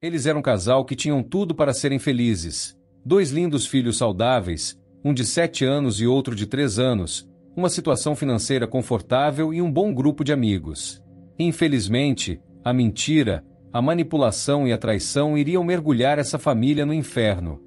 Eles eram um casal que tinham tudo para serem felizes. 2 lindos filhos saudáveis, um de 7 anos e outro de 3 anos, uma situação financeira confortável e um bom grupo de amigos. Infelizmente, a mentira, a manipulação e a traição iriam mergulhar essa família no inferno.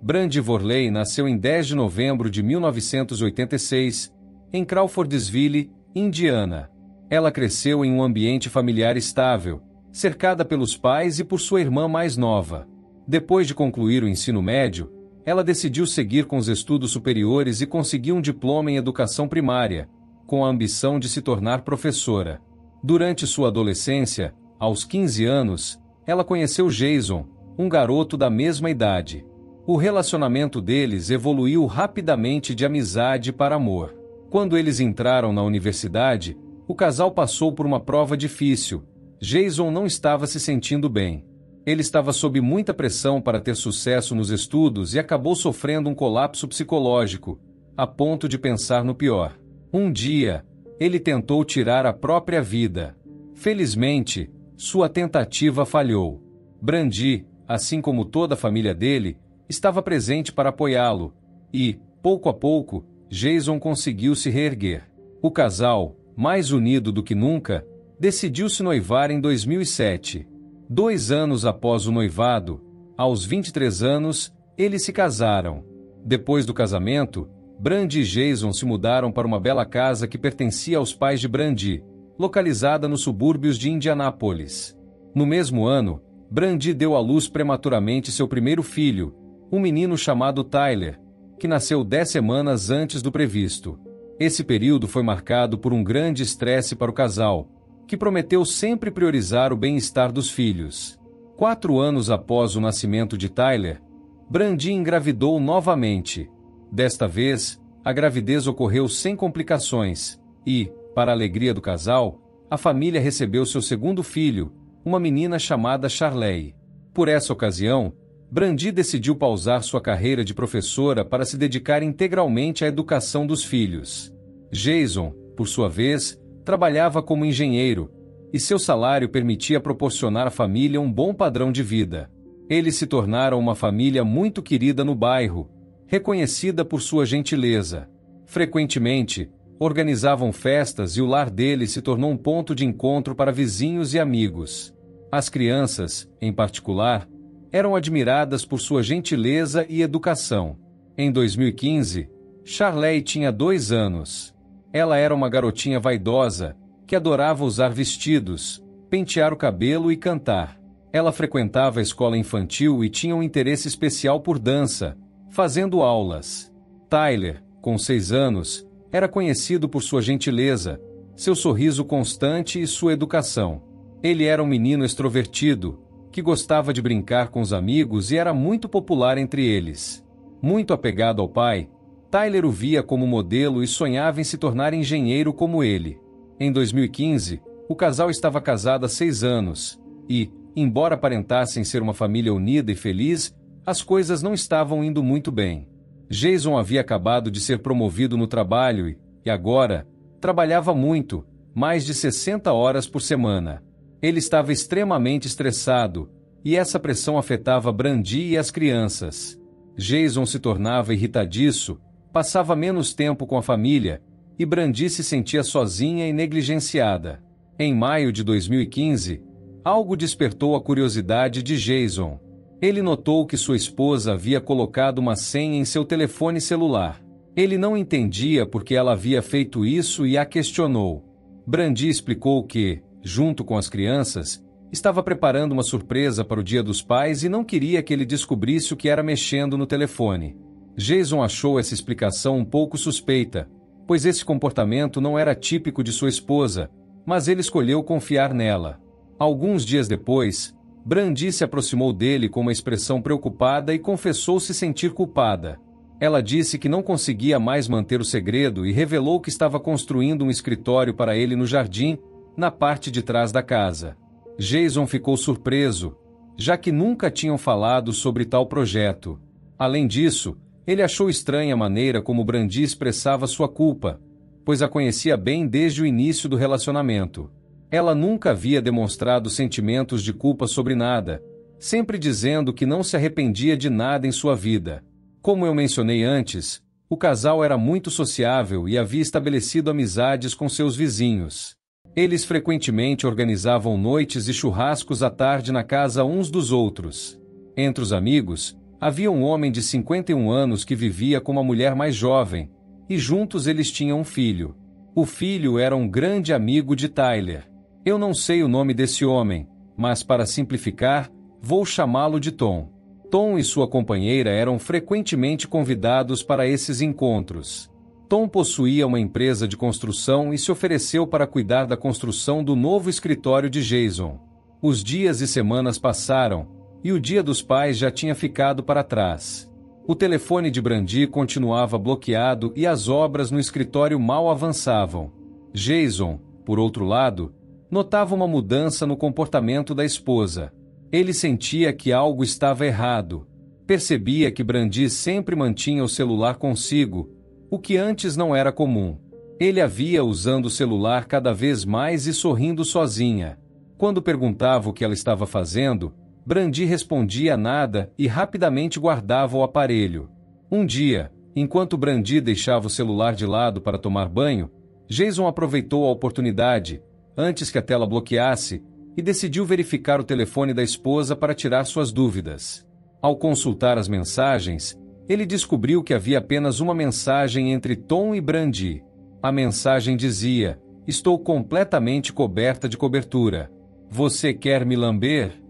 Brandy Worley nasceu em 10 de novembro de 1986, em Crawfordsville, Indiana. Ela cresceu em um ambiente familiar estável, cercada pelos pais e por sua irmã mais nova. Depois de concluir o ensino médio, ela decidiu seguir com os estudos superiores e conseguiu um diploma em educação primária, com a ambição de se tornar professora. Durante sua adolescência, aos 15 anos, ela conheceu Jason, um garoto da mesma idade. O relacionamento deles evoluiu rapidamente de amizade para amor. Quando eles entraram na universidade, o casal passou por uma prova difícil. Jason não estava se sentindo bem. Ele estava sob muita pressão para ter sucesso nos estudos e acabou sofrendo um colapso psicológico, a ponto de pensar no pior. Um dia, ele tentou tirar a própria vida. Felizmente, sua tentativa falhou. Brandy, assim como toda a família dele, estava presente para apoiá-lo, e, pouco a pouco, Jason conseguiu se reerguer. O casal, mais unido do que nunca, decidiu se noivar em 2007. 2 anos após o noivado, aos 23 anos, eles se casaram. Depois do casamento, Brandy e Jason se mudaram para uma bela casa que pertencia aos pais de Brandy, localizada nos subúrbios de Indianápolis. No mesmo ano, Brandy deu à luz prematuramente seu primeiro filho, um menino chamado Tyler, que nasceu 10 semanas antes do previsto. Esse período foi marcado por um grande estresse para o casal, que prometeu sempre priorizar o bem-estar dos filhos. 4 anos após o nascimento de Tyler, Brandy engravidou novamente. Desta vez, a gravidez ocorreu sem complicações e, para a alegria do casal, a família recebeu seu segundo filho, uma menina chamada Charley. Por essa ocasião, Brandy decidiu pausar sua carreira de professora para se dedicar integralmente à educação dos filhos. Jason, por sua vez, trabalhava como engenheiro, e seu salário permitia proporcionar à família um bom padrão de vida. Eles se tornaram uma família muito querida no bairro, reconhecida por sua gentileza. Frequentemente, organizavam festas e o lar deles se tornou um ponto de encontro para vizinhos e amigos. As crianças, em particular, eram admiradas por sua gentileza e educação. Em 2015, Charley tinha 2 anos. Ela era uma garotinha vaidosa, que adorava usar vestidos, pentear o cabelo e cantar. Ela frequentava a escola infantil e tinha um interesse especial por dança, fazendo aulas. Tyler, com 6 anos, era conhecido por sua gentileza, seu sorriso constante e sua educação. Ele era um menino extrovertido, que gostava de brincar com os amigos e era muito popular entre eles. Muito apegado ao pai, Tyler o via como modelo e sonhava em se tornar engenheiro como ele. Em 2015, o casal estava casado há 6 anos e, embora aparentassem ser uma família unida e feliz, as coisas não estavam indo muito bem. Jason havia acabado de ser promovido no trabalho e agora, trabalhava muito, mais de 60 horas por semana. Ele estava extremamente estressado, e essa pressão afetava Brandy e as crianças. Jason se tornava irritadiço, passava menos tempo com a família, e Brandy se sentia sozinha e negligenciada. Em maio de 2015, algo despertou a curiosidade de Jason. Ele notou que sua esposa havia colocado uma senha em seu telefone celular. Ele não entendia por que ela havia feito isso e a questionou. Brandy explicou que, junto com as crianças, estava preparando uma surpresa para o Dia dos Pais e não queria que ele descobrisse o que era mexendo no telefone. Jason achou essa explicação um pouco suspeita, pois esse comportamento não era típico de sua esposa, mas ele escolheu confiar nela. Alguns dias depois, Brandy se aproximou dele com uma expressão preocupada e confessou se sentir culpada. Ela disse que não conseguia mais manter o segredo e revelou que estava construindo um escritório para ele no jardim, na parte de trás da casa. Jason ficou surpreso, já que nunca tinham falado sobre tal projeto. Além disso, ele achou estranha a maneira como Brandy expressava sua culpa, pois a conhecia bem desde o início do relacionamento. Ela nunca havia demonstrado sentimentos de culpa sobre nada, sempre dizendo que não se arrependia de nada em sua vida. Como eu mencionei antes, o casal era muito sociável e havia estabelecido amizades com seus vizinhos. Eles frequentemente organizavam noites e churrascos à tarde na casa uns dos outros. Entre os amigos, havia um homem de 51 anos que vivia com uma mulher mais jovem, e juntos eles tinham um filho. O filho era um grande amigo de Tyler. Eu não sei o nome desse homem, mas para simplificar, vou chamá-lo de Tom. Tom e sua companheira eram frequentemente convidados para esses encontros. Tom possuía uma empresa de construção e se ofereceu para cuidar da construção do novo escritório de Jason. Os dias e semanas passaram, e o Dia dos Pais já tinha ficado para trás. O telefone de Brandy continuava bloqueado e as obras no escritório mal avançavam. Jason, por outro lado, notava uma mudança no comportamento da esposa. Ele sentia que algo estava errado. Percebia que Brandy sempre mantinha o celular consigo, o que antes não era comum. Ele a via usando o celular cada vez mais e sorrindo sozinha. Quando perguntava o que ela estava fazendo, Brandy respondia nada e rapidamente guardava o aparelho. Um dia, enquanto Brandy deixava o celular de lado para tomar banho, Jason aproveitou a oportunidade, antes que a tela bloqueasse, e decidiu verificar o telefone da esposa para tirar suas dúvidas. Ao consultar as mensagens, ele descobriu que havia apenas uma mensagem entre Tom e Brandy. A mensagem dizia: "Estou completamente coberta de cobertura. Você quer me lamber?"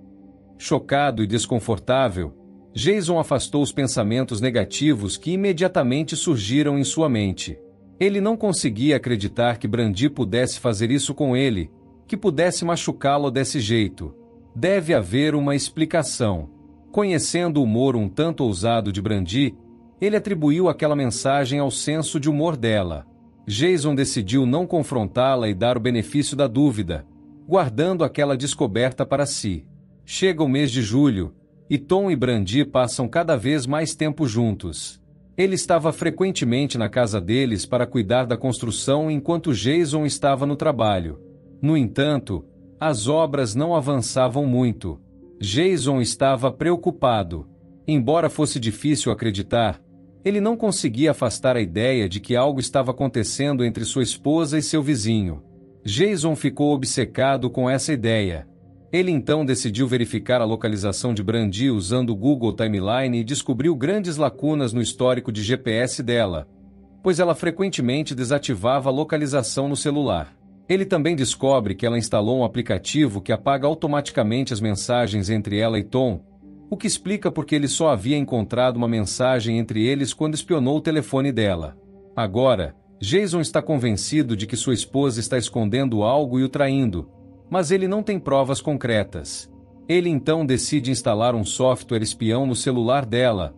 Chocado e desconfortável, Jason afastou os pensamentos negativos que imediatamente surgiram em sua mente. Ele não conseguia acreditar que Brandy pudesse fazer isso com ele, que pudesse machucá-lo desse jeito. Deve haver uma explicação. Conhecendo o humor um tanto ousado de Brandy, ele atribuiu aquela mensagem ao senso de humor dela. Jason decidiu não confrontá-la e dar o benefício da dúvida, guardando aquela descoberta para si. Chega o mês de julho, e Tom e Brandy passam cada vez mais tempo juntos. Ele estava frequentemente na casa deles para cuidar da construção enquanto Jason estava no trabalho. No entanto, as obras não avançavam muito. Jason estava preocupado. Embora fosse difícil acreditar, ele não conseguia afastar a ideia de que algo estava acontecendo entre sua esposa e seu vizinho. Jason ficou obcecado com essa ideia. Ele então decidiu verificar a localização de Brandy usando o Google Timeline e descobriu grandes lacunas no histórico de GPS dela, pois ela frequentemente desativava a localização no celular. Ele também descobre que ela instalou um aplicativo que apaga automaticamente as mensagens entre ela e Tom, o que explica porque ele só havia encontrado uma mensagem entre eles quando espionou o telefone dela. Agora, Jason está convencido de que sua esposa está escondendo algo e o traindo, mas ele não tem provas concretas. Ele então decide instalar um software espião no celular dela,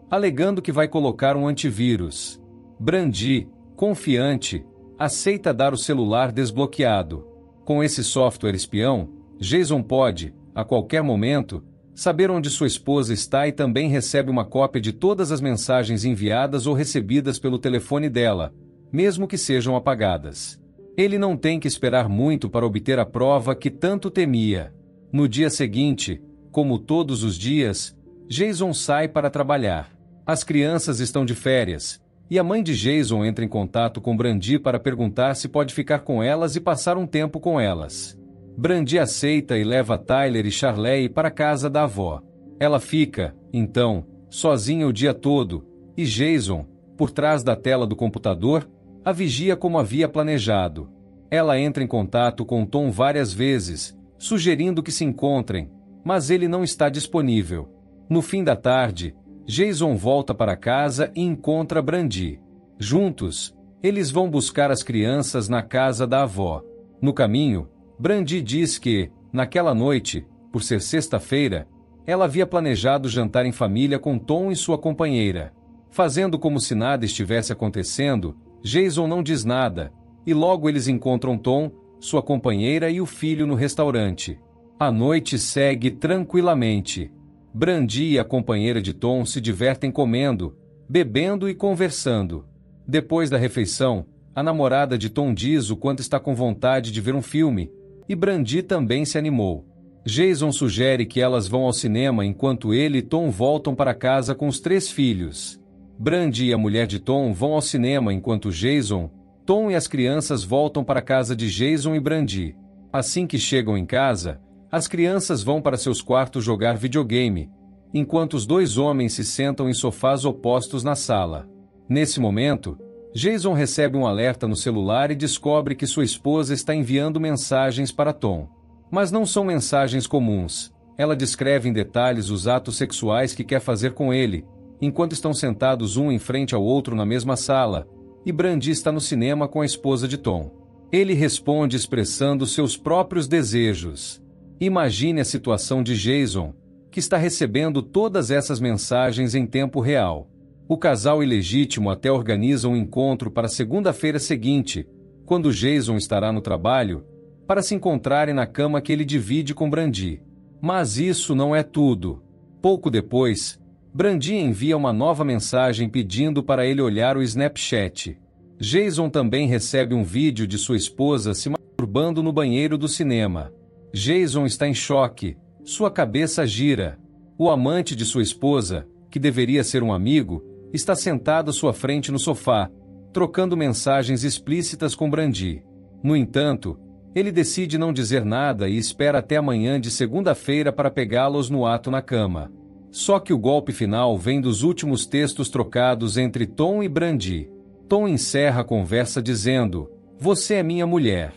alegando que vai colocar um antivírus. Brandy, confiante, aceita dar o celular desbloqueado. Com esse software espião, Jason pode, a qualquer momento, saber onde sua esposa está e também recebe uma cópia de todas as mensagens enviadas ou recebidas pelo telefone dela, mesmo que sejam apagadas. Ele não tem que esperar muito para obter a prova que tanto temia. No dia seguinte, como todos os dias, Jason sai para trabalhar. As crianças estão de férias, e a mãe de Jason entra em contato com Brandy para perguntar se pode ficar com elas e passar um tempo com elas. Brandy aceita e leva Tyler e Charley para a casa da avó. Ela fica, então, sozinha o dia todo, e Jason, por trás da tela do computador, a vigia como havia planejado. Ela entra em contato com Tom várias vezes, sugerindo que se encontrem, mas ele não está disponível. No fim da tarde, Jason volta para casa e encontra Brandy. Juntos, eles vão buscar as crianças na casa da avó. No caminho, Brandy diz que, naquela noite, por ser sexta-feira, ela havia planejado jantar em família com Tom e sua companheira. Fazendo como se nada estivesse acontecendo, Jason não diz nada, e logo eles encontram Tom, sua companheira e o filho no restaurante. A noite segue tranquilamente. Brandy e a companheira de Tom se divertem comendo, bebendo e conversando. Depois da refeição, a namorada de Tom diz o quanto está com vontade de ver um filme, e Brandi também se animou. Jason sugere que elas vão ao cinema enquanto ele e Tom voltam para casa com os 3 filhos. Brandi e a mulher de Tom vão ao cinema enquanto Jason, Tom e as crianças voltam para a casa de Jason e Brandi. Assim que chegam em casa, as crianças vão para seus quartos jogar videogame, enquanto os 2 homens se sentam em sofás opostos na sala. Nesse momento, Jason recebe um alerta no celular e descobre que sua esposa está enviando mensagens para Tom. Mas não são mensagens comuns. Ela descreve em detalhes os atos sexuais que quer fazer com ele, enquanto estão sentados um em frente ao outro na mesma sala, e Brandi está no cinema com a esposa de Tom. Ele responde expressando seus próprios desejos. Imagine a situação de Jason, que está recebendo todas essas mensagens em tempo real. O casal ilegítimo até organiza um encontro para a segunda-feira seguinte, quando Jason estará no trabalho, para se encontrarem na cama que ele divide com Brandi. Mas isso não é tudo. Pouco depois, Brandi envia uma nova mensagem pedindo para ele olhar o Snapchat. Jason também recebe um vídeo de sua esposa se masturbando no banheiro do cinema. Jason está em choque, sua cabeça gira. O amante de sua esposa, que deveria ser um amigo, está sentado à sua frente no sofá, trocando mensagens explícitas com Brandi. No entanto, ele decide não dizer nada e espera até amanhã de segunda-feira para pegá-los no ato na cama. Só que o golpe final vem dos últimos textos trocados entre Tom e Brandi. Tom encerra a conversa dizendo: "Você é minha mulher."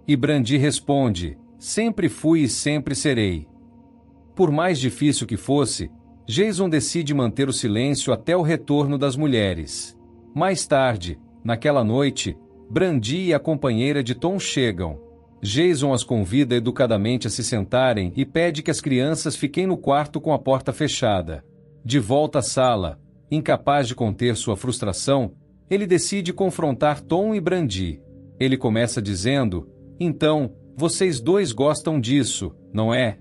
E Brandi responde: "Sempre fui e sempre serei." Por mais difícil que fosse, Jason decide manter o silêncio até o retorno das mulheres. Mais tarde, naquela noite, Brandi e a companheira de Tom chegam. Jason as convida educadamente a se sentarem e pede que as crianças fiquem no quarto com a porta fechada. De volta à sala, incapaz de conter sua frustração, ele decide confrontar Tom e Brandi. Ele começa dizendo: "Então, vocês 2 gostam disso, não é?"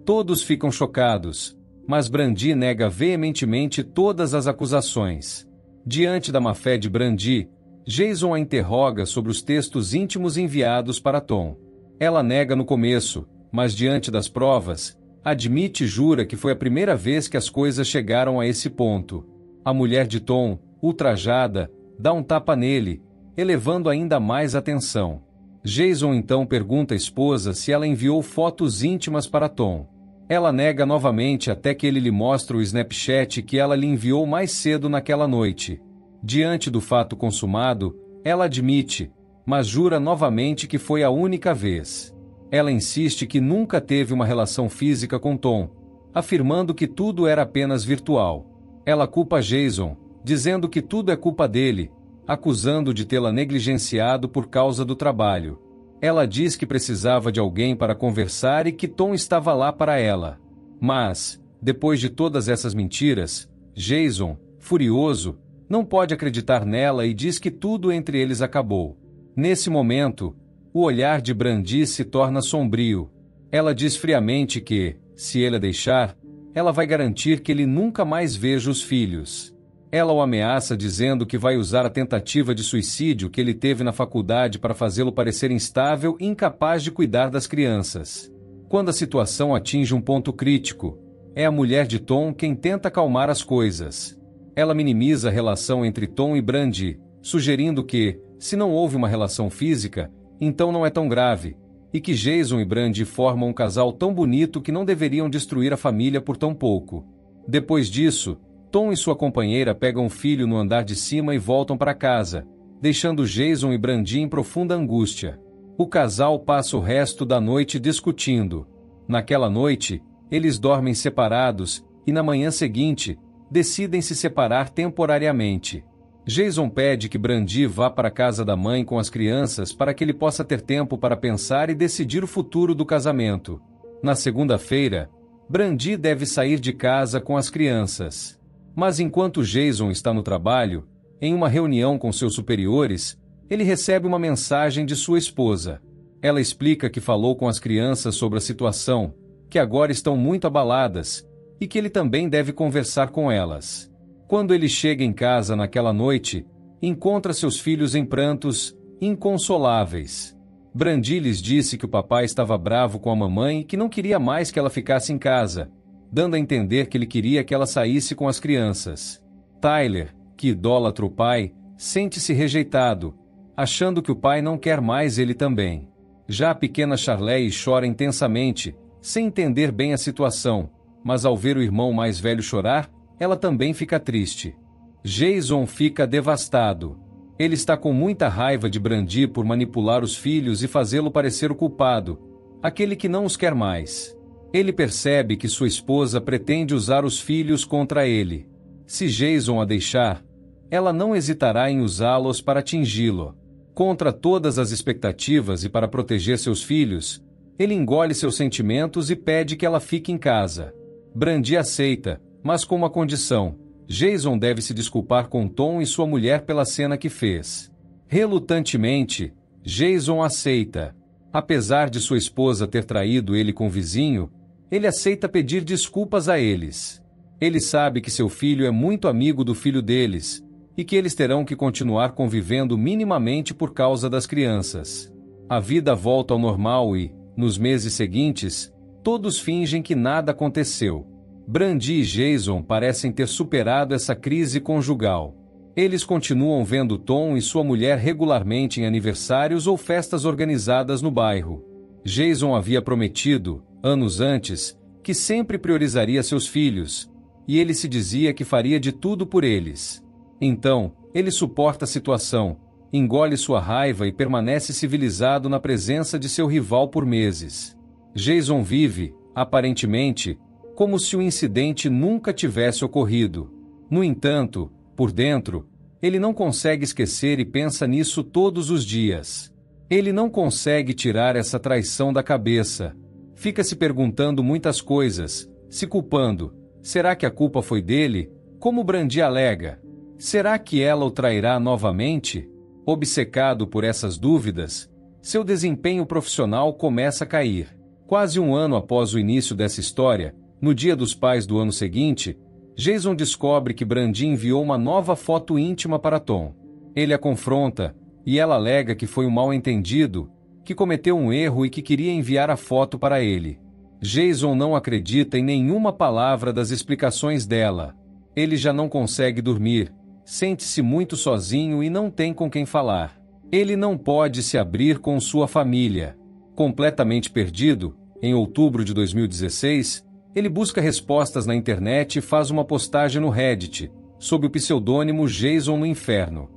Todos ficam chocados, mas Brandi nega veementemente todas as acusações. Diante da má-fé de Brandi, Jason a interroga sobre os textos íntimos enviados para Tom. Ela nega no começo, mas diante das provas, admite e jura que foi a primeira vez que as coisas chegaram a esse ponto. A mulher de Tom, ultrajada, dá um tapa nele, elevando ainda mais a tensão. Jason então pergunta à esposa se ela enviou fotos íntimas para Tom. Ela nega novamente até que ele lhe mostra o Snapchat que ela lhe enviou mais cedo naquela noite. Diante do fato consumado, ela admite, mas jura novamente que foi a única vez. Ela insiste que nunca teve uma relação física com Tom, afirmando que tudo era apenas virtual. Ela culpa Jason, dizendo que tudo é culpa dele, acusando de tê-la negligenciado por causa do trabalho. Ela diz que precisava de alguém para conversar e que Tom estava lá para ela. Mas, depois de todas essas mentiras, Jason, furioso, não pode acreditar nela e diz que tudo entre eles acabou. Nesse momento, o olhar de Brandi se torna sombrio. Ela diz friamente que, se ele a deixar, ela vai garantir que ele nunca mais veja os filhos. Ela o ameaça dizendo que vai usar a tentativa de suicídio que ele teve na faculdade para fazê-lo parecer instável e incapaz de cuidar das crianças. Quando a situação atinge um ponto crítico, é a mulher de Tom quem tenta acalmar as coisas. Ela minimiza a relação entre Tom e Brandi, sugerindo que, se não houve uma relação física, então não é tão grave, e que Jason e Brandi formam um casal tão bonito que não deveriam destruir a família por tão pouco. Depois disso, Tom e sua companheira pegam o filho no andar de cima e voltam para casa, deixando Jason e Brandi em profunda angústia. O casal passa o resto da noite discutindo. Naquela noite, eles dormem separados e na manhã seguinte, decidem se separar temporariamente. Jason pede que Brandi vá para a casa da mãe com as crianças para que ele possa ter tempo para pensar e decidir o futuro do casamento. Na segunda-feira, Brandi deve sair de casa com as crianças. Mas enquanto Jason está no trabalho, em uma reunião com seus superiores, ele recebe uma mensagem de sua esposa. Ela explica que falou com as crianças sobre a situação, que agora estão muito abaladas, e que ele também deve conversar com elas. Quando ele chega em casa naquela noite, encontra seus filhos em prantos, inconsoláveis. Brandi lhes disse que o papai estava bravo com a mamãe e que não queria mais que ela ficasse em casa, dando a entender que ele queria que ela saísse com as crianças. Tyler, que idolatra o pai, sente-se rejeitado, achando que o pai não quer mais ele também. Já a pequena Charley chora intensamente, sem entender bem a situação, mas ao ver o irmão mais velho chorar, ela também fica triste. Jason fica devastado. Ele está com muita raiva de Brandi por manipular os filhos e fazê-lo parecer o culpado, aquele que não os quer mais. Ele percebe que sua esposa pretende usar os filhos contra ele. Se Jason a deixar, ela não hesitará em usá-los para atingi-lo. Contra todas as expectativas e para proteger seus filhos, ele engole seus sentimentos e pede que ela fique em casa. Brandi aceita, mas com uma condição: Jason deve se desculpar com Tom e sua mulher pela cena que fez. Relutantemente, Jason aceita. Apesar de sua esposa ter traído ele com o vizinho, ele aceita pedir desculpas a eles. Ele sabe que seu filho é muito amigo do filho deles, e que eles terão que continuar convivendo minimamente por causa das crianças. A vida volta ao normal e, nos meses seguintes, todos fingem que nada aconteceu. Brandi e Jason parecem ter superado essa crise conjugal. Eles continuam vendo Tom e sua mulher regularmente em aniversários ou festas organizadas no bairro. Jason havia prometido, anos antes, que sempre priorizaria seus filhos, e ele se dizia que faria de tudo por eles. Então, ele suporta a situação, engole sua raiva e permanece civilizado na presença de seu rival por meses. Jason vive, aparentemente, como se o incidente nunca tivesse ocorrido. No entanto, por dentro, ele não consegue esquecer e pensa nisso todos os dias. Ele não consegue tirar essa traição da cabeça. Fica se perguntando muitas coisas, se culpando. Será que a culpa foi dele? Como Brandi alega. Será que ela o trairá novamente? Obcecado por essas dúvidas, seu desempenho profissional começa a cair. Quase um ano após o início dessa história, no Dia dos Pais do ano seguinte, Jason descobre que Brandi enviou uma nova foto íntima para Tom. Ele a confronta, e ela alega que foi um mal-entendido, que cometeu um erro e que queria enviar a foto para ele. Jason não acredita em nenhuma palavra das explicações dela. Ele já não consegue dormir, sente-se muito sozinho e não tem com quem falar. Ele não pode se abrir com sua família. Completamente perdido, em outubro de 2016, ele busca respostas na internet e faz uma postagem no Reddit, sob o pseudônimo Jason no Inferno.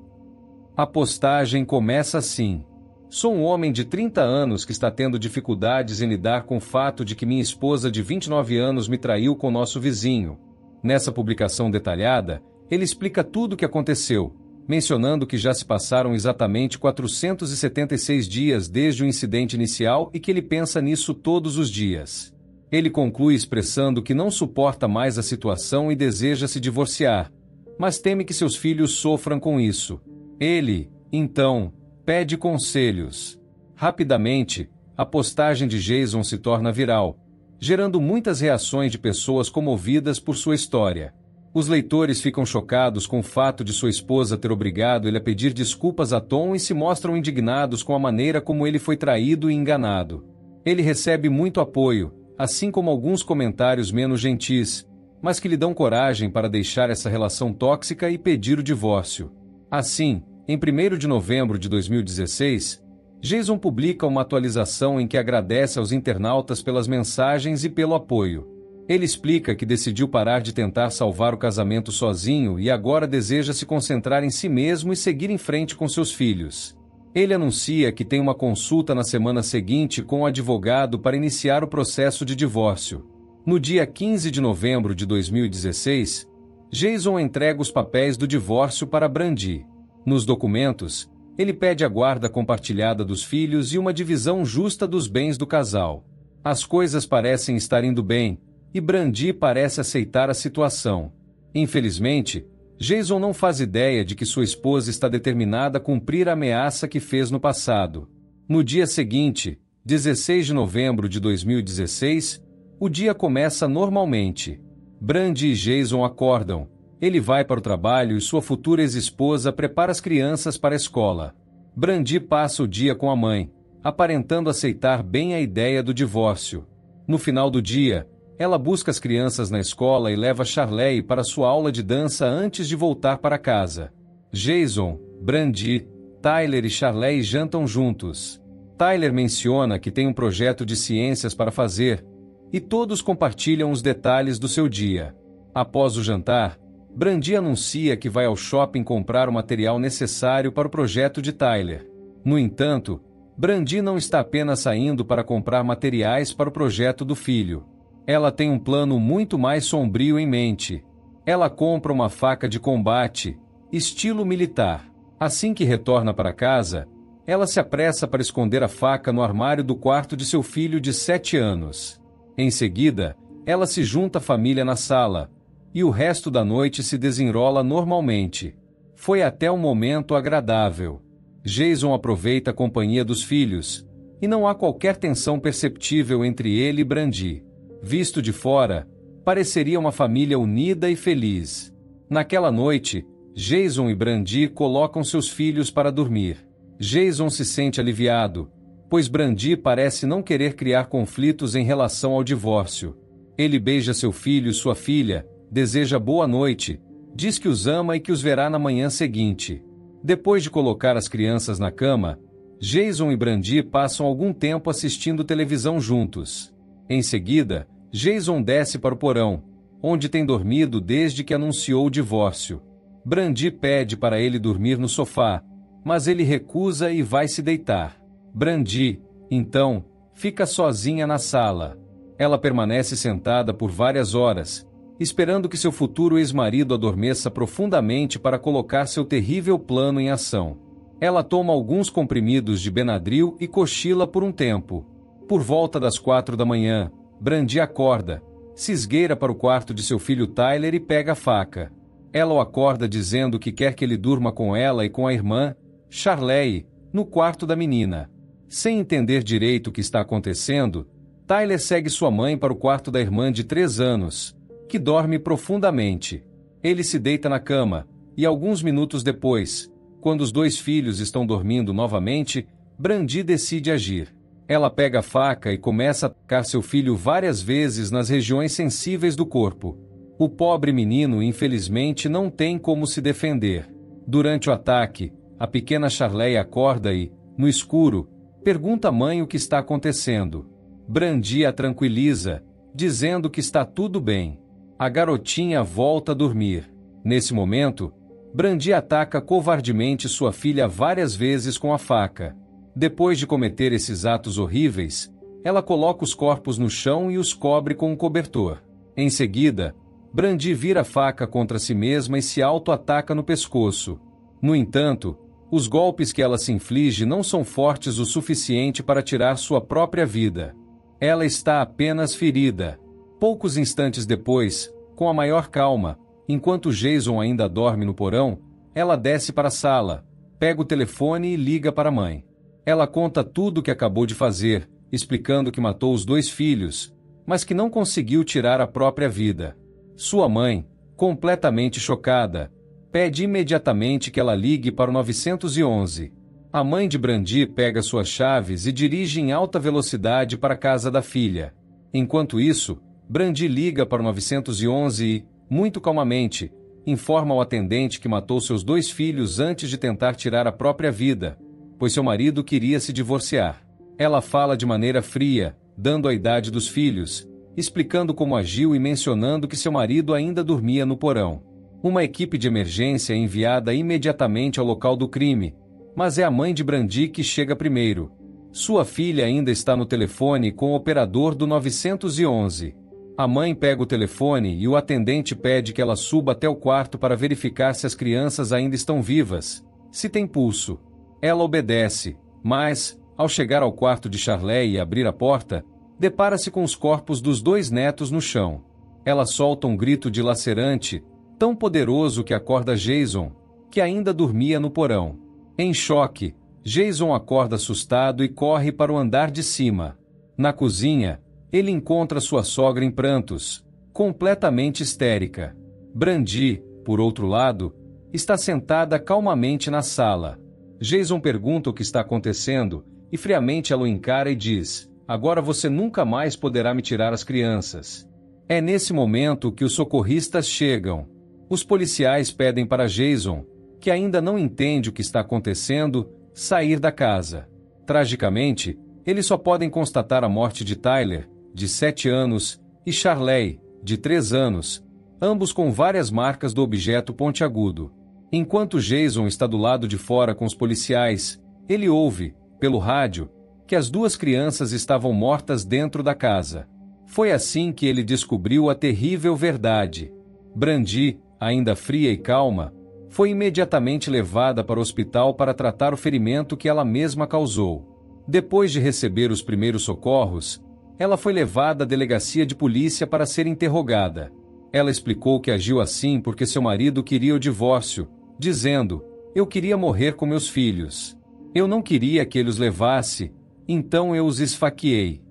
A postagem começa assim: sou um homem de 30 anos que está tendo dificuldades em lidar com o fato de que minha esposa de 29 anos me traiu com nosso vizinho. Nessa publicação detalhada, ele explica tudo o que aconteceu, mencionando que já se passaram exatamente 476 dias desde o incidente inicial e que ele pensa nisso todos os dias. Ele conclui expressando que não suporta mais a situação e deseja se divorciar, mas teme que seus filhos sofram com isso. Ele, então, pede conselhos. Rapidamente, a postagem de Jason se torna viral, gerando muitas reações de pessoas comovidas por sua história. Os leitores ficam chocados com o fato de sua esposa ter obrigado ele a pedir desculpas a Tom e se mostram indignados com a maneira como ele foi traído e enganado. Ele recebe muito apoio, assim como alguns comentários menos gentis, mas que lhe dão coragem para deixar essa relação tóxica e pedir o divórcio. Assim, em 1º de novembro de 2016, Jason publica uma atualização em que agradece aos internautas pelas mensagens e pelo apoio. Ele explica que decidiu parar de tentar salvar o casamento sozinho e agora deseja se concentrar em si mesmo e seguir em frente com seus filhos. Ele anuncia que tem uma consulta na semana seguinte com o advogado para iniciar o processo de divórcio. No dia 15 de novembro de 2016, Jason entrega os papéis do divórcio para Brandi. Nos documentos, ele pede a guarda compartilhada dos filhos e uma divisão justa dos bens do casal. As coisas parecem estar indo bem, e Brandi parece aceitar a situação. Infelizmente, Jason não faz ideia de que sua esposa está determinada a cumprir a ameaça que fez no passado. No dia seguinte, 16 de novembro de 2016, o dia começa normalmente. Brandi e Jason acordam. Ele vai para o trabalho e sua futura ex-esposa prepara as crianças para a escola. Brandi passa o dia com a mãe, aparentando aceitar bem a ideia do divórcio. No final do dia, ela busca as crianças na escola e leva Charley para sua aula de dança antes de voltar para casa. Jason, Brandi, Tyler e Charley jantam juntos. Tyler menciona que tem um projeto de ciências para fazer, e todos compartilham os detalhes do seu dia. Após o jantar, Brandi anuncia que vai ao shopping comprar o material necessário para o projeto de Tyler. No entanto, Brandi não está apenas saindo para comprar materiais para o projeto do filho. Ela tem um plano muito mais sombrio em mente. Ela compra uma faca de combate, estilo militar. Assim que retorna para casa, ela se apressa para esconder a faca no armário do quarto de seu filho de 7 anos. Em seguida, ela se junta à família na sala, e o resto da noite se desenrola normalmente. Foi até um momento agradável. Jason aproveita a companhia dos filhos, e não há qualquer tensão perceptível entre ele e Brandi. Visto de fora, pareceria uma família unida e feliz. Naquela noite, Jason e Brandi colocam seus filhos para dormir. Jason se sente aliviado, pois Brandi parece não querer criar conflitos em relação ao divórcio. Ele beija seu filho e sua filha, deseja boa noite, diz que os ama e que os verá na manhã seguinte. Depois de colocar as crianças na cama, Jason e Brandi passam algum tempo assistindo televisão juntos. Em seguida, Jason desce para o porão, onde tem dormido desde que anunciou o divórcio. Brandi pede para ele dormir no sofá, mas ele recusa e vai se deitar. Brandi, então, fica sozinha na sala. Ela permanece sentada por várias horas, esperando que seu futuro ex-marido adormeça profundamente para colocar seu terrível plano em ação. Ela toma alguns comprimidos de Benadryl e cochila por um tempo. Por volta das 4 da manhã, Brandi acorda, se esgueira para o quarto de seu filho Tyler e pega a faca. Ela o acorda dizendo que quer que ele durma com ela e com a irmã, Charley, no quarto da menina. Sem entender direito o que está acontecendo, Tyler segue sua mãe para o quarto da irmã de 3 anos, que dorme profundamente. Ele se deita na cama, e alguns minutos depois, quando os 2 filhos estão dormindo novamente, Brandi decide agir. Ela pega a faca e começa a atacar seu filho várias vezes nas regiões sensíveis do corpo. O pobre menino, infelizmente, não tem como se defender. Durante o ataque, a pequena Charley acorda e, no escuro, pergunta à mãe o que está acontecendo. Brandi a tranquiliza, dizendo que está tudo bem. A garotinha volta a dormir. Nesse momento, Brandi ataca covardemente sua filha várias vezes com a faca. Depois de cometer esses atos horríveis, ela coloca os corpos no chão e os cobre com um cobertor. Em seguida, Brandi vira a faca contra si mesma e se auto-ataca no pescoço. No entanto, os golpes que ela se inflige não são fortes o suficiente para tirar sua própria vida. Ela está apenas ferida. Poucos instantes depois, com a maior calma, enquanto Jason ainda dorme no porão, ela desce para a sala, pega o telefone e liga para a mãe. Ela conta tudo o que acabou de fazer, explicando que matou os 2 filhos, mas que não conseguiu tirar a própria vida. Sua mãe, completamente chocada, pede imediatamente que ela ligue para o 911. A mãe de Brandi pega suas chaves e dirige em alta velocidade para a casa da filha. Enquanto isso, Brandi liga para o 911 e, muito calmamente, informa ao atendente que matou seus 2 filhos antes de tentar tirar a própria vida, pois seu marido queria se divorciar. Ela fala de maneira fria, dando a idade dos filhos, explicando como agiu e mencionando que seu marido ainda dormia no porão. Uma equipe de emergência é enviada imediatamente ao local do crime, mas é a mãe de Brandi que chega primeiro. Sua filha ainda está no telefone com o operador do 911. A mãe pega o telefone e o atendente pede que ela suba até o quarto para verificar se as crianças ainda estão vivas, se tem pulso. Ela obedece, mas, ao chegar ao quarto de Charley e abrir a porta, depara-se com os corpos dos 2 netos no chão. Ela solta um grito dilacerante, tão poderoso que acorda Jason, que ainda dormia no porão. Em choque, Jason acorda assustado e corre para o andar de cima. Na cozinha, ele encontra sua sogra em prantos, completamente histérica. Brandi, por outro lado, está sentada calmamente na sala. Jason pergunta o que está acontecendo e friamente ela o encara e diz: "Agora você nunca mais poderá me tirar as crianças." É nesse momento que os socorristas chegam. Os policiais pedem para Jason, que ainda não entende o que está acontecendo, sair da casa. Tragicamente, eles só podem constatar a morte de Tyler, de 7 anos, e Charley, de 3 anos, ambos com várias marcas do objeto pontiagudo. Enquanto Jason está do lado de fora com os policiais, ele ouve, pelo rádio, que as 2 crianças estavam mortas dentro da casa. Foi assim que ele descobriu a terrível verdade. Brandy, ainda fria e calma, foi imediatamente levada para o hospital para tratar o ferimento que ela mesma causou. Depois de receber os primeiros socorros, ela foi levada à delegacia de polícia para ser interrogada. Ela explicou que agiu assim porque seu marido queria o divórcio, dizendo: "Eu queria morrer com meus filhos. Eu não queria que ele os levasse, então eu os esfaqueei."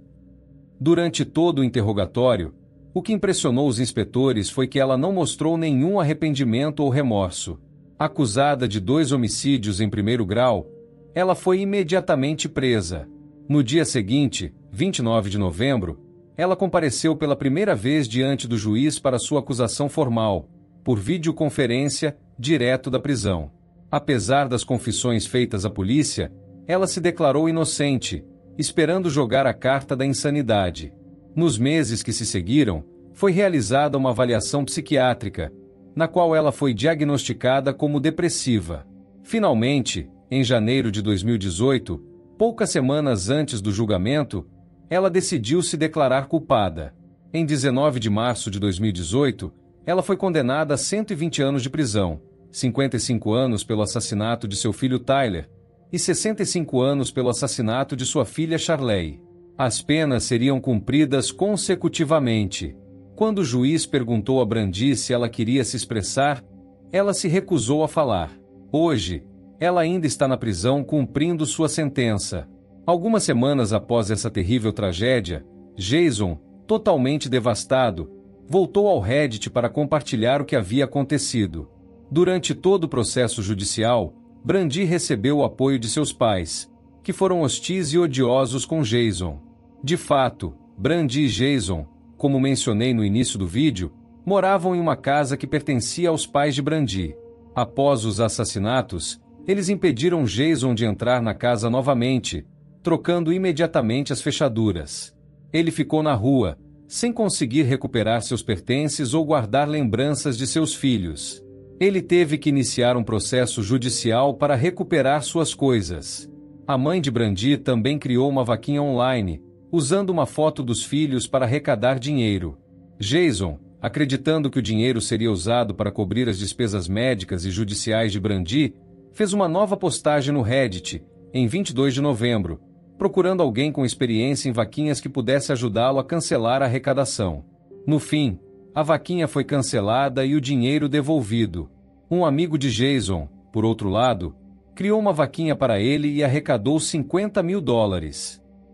Durante todo o interrogatório, o que impressionou os inspetores foi que ela não mostrou nenhum arrependimento ou remorso. Acusada de 2 homicídios em primeiro grau, ela foi imediatamente presa. No dia seguinte, 29 de novembro, ela compareceu pela primeira vez diante do juiz para sua acusação formal, por videoconferência, direto da prisão. Apesar das confissões feitas à polícia, ela se declarou inocente, esperando jogar a carta da insanidade. Nos meses que se seguiram, foi realizada uma avaliação psiquiátrica, na qual ela foi diagnosticada como depressiva. Finalmente, em janeiro de 2018, poucas semanas antes do julgamento, ela decidiu se declarar culpada. Em 19 de março de 2018, ela foi condenada a 120 anos de prisão, 55 anos pelo assassinato de seu filho Tyler e 65 anos pelo assassinato de sua filha Charley. As penas seriam cumpridas consecutivamente. Quando o juiz perguntou a Brandy se ela queria se expressar, ela se recusou a falar. Hoje, ela ainda está na prisão cumprindo sua sentença. Algumas semanas após essa terrível tragédia, Jason, totalmente devastado, voltou ao Reddit para compartilhar o que havia acontecido. Durante todo o processo judicial, Brandy recebeu o apoio de seus pais, que foram hostis e odiosos com Jason. De fato, Brandy e Jason, como mencionei no início do vídeo, moravam em uma casa que pertencia aos pais de Brandy. Após os assassinatos, eles impediram Jason de entrar na casa novamente, trocando imediatamente as fechaduras. Ele ficou na rua, sem conseguir recuperar seus pertences ou guardar lembranças de seus filhos. Ele teve que iniciar um processo judicial para recuperar suas coisas. A mãe de Brandy também criou uma vaquinha online, usando uma foto dos filhos para arrecadar dinheiro. Jason, acreditando que o dinheiro seria usado para cobrir as despesas médicas e judiciais de Brandy, fez uma nova postagem no Reddit, em 22 de novembro, procurando alguém com experiência em vaquinhas que pudesse ajudá-lo a cancelar a arrecadação. No fim, a vaquinha foi cancelada e o dinheiro devolvido. Um amigo de Jason, por outro lado, criou uma vaquinha para ele e arrecadou $50 mil.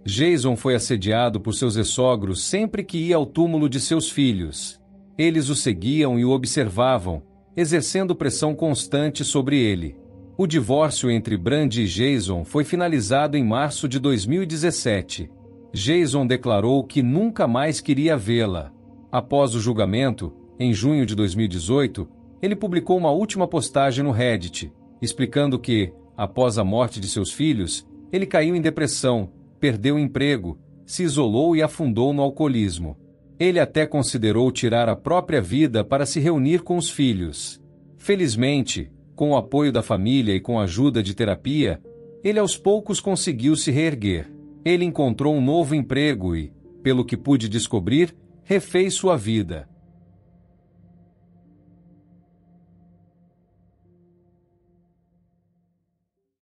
Jason foi assediado por seus ex-sogros sempre que ia ao túmulo de seus filhos. Eles o seguiam e o observavam, exercendo pressão constante sobre ele. O divórcio entre Brandy e Jason foi finalizado em março de 2017. Jason declarou que nunca mais queria vê-la. Após o julgamento, em junho de 2018, ele publicou uma última postagem no Reddit, explicando que, após a morte de seus filhos, ele caiu em depressão, perdeu o emprego, se isolou e afundou no alcoolismo. Ele até considerou tirar a própria vida para se reunir com os filhos. Felizmente, com o apoio da família e com a ajuda de terapia, ele aos poucos conseguiu se reerguer. Ele encontrou um novo emprego e, pelo que pude descobrir, refez sua vida.